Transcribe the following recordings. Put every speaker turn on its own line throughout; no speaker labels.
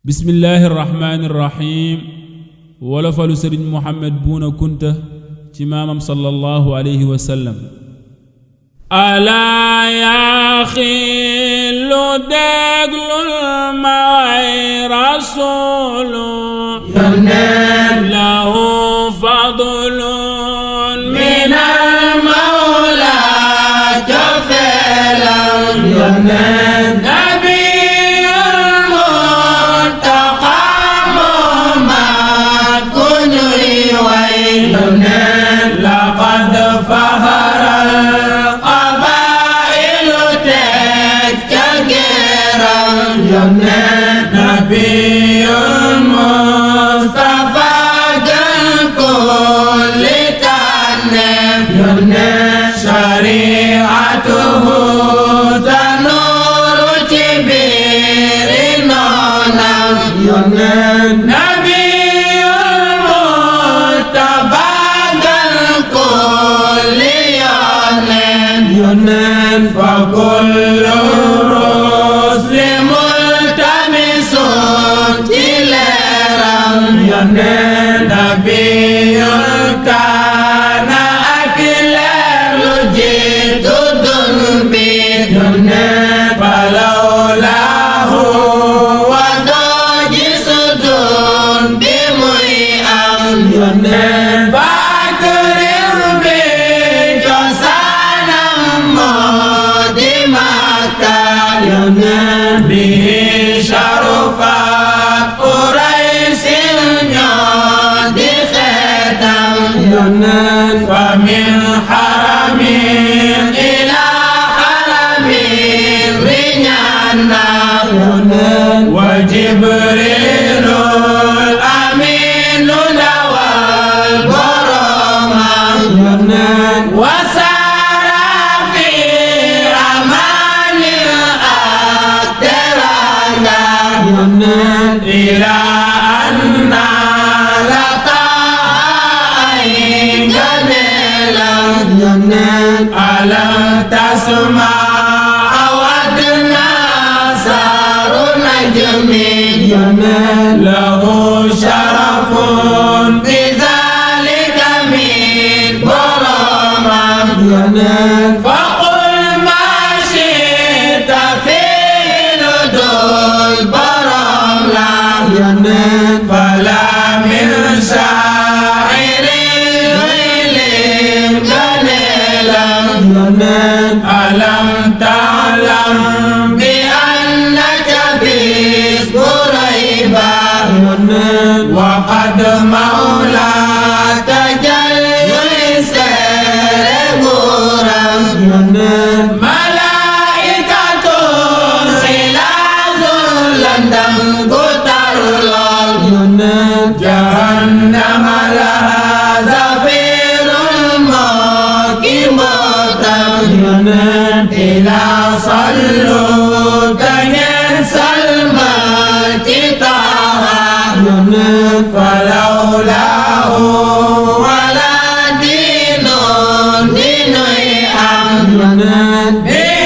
bismillahi irrahmani irrahim wolofalu sëriñ Muhammad Buuna Kunta ci maamam sallallahu alayhi wa sallam. alaa yaa xiilu déglul ma way rasuulu yónneen lahu fadlun minal mawla jofeelam yónneen لقد فخر القبائل تكجرا نبي المصطفى كل تنف شريعته تنور جبير نونم فكل رسل ملتمس تلرا نبي كان أكلر لجيت ذنبي فلولاه ودوج صدون بميئم فأكرم به شرفت قريش الجود ختم فمن حرم إلى حرم رجعنا وجبريل الأمين نوى البرم وسار في أمان إلى أن لقائي جميلا ألم تسمع ودنا سار نجمي له شرف بذلك من برما فقل ما شئت في ندول فلا من شاعر غيلم جليلا ألم تعلم بأنك باسم ريبا وقد مولى تجلي سرغورا ملائكة خلاص لندم جهنم لها زفير موكبة إلى صلوا تنسى المجتاها فلولاه ولا دين أمن به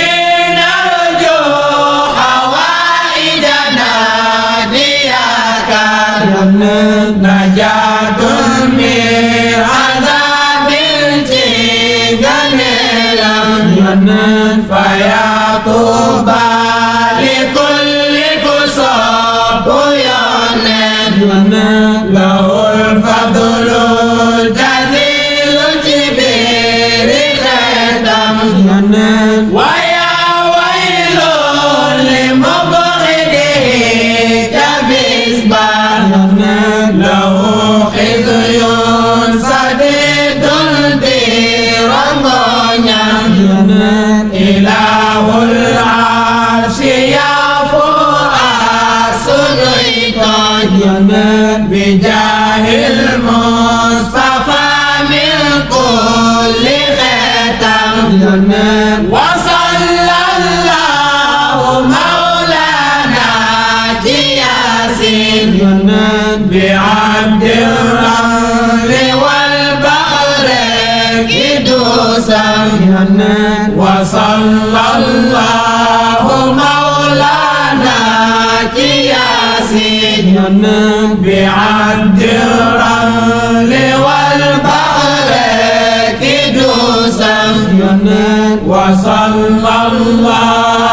نرجو حوائجنا دياك نجاة من عذاب جميلا فيا طوبى لكل كسب له الفضل الجزيل الكبير ختم ويا ويل لمبغضه كبسبان له خزي سديد برمضان إله العرش يعفو أسنيتان بجاه المصطفى من كل ختم وصلى الله مولانا ياسين بعبد الرمل والبحر قدوسا وصلى الله مولانا ياسين
ياسين بعد الرمل والبحر كدوسا وصلى الله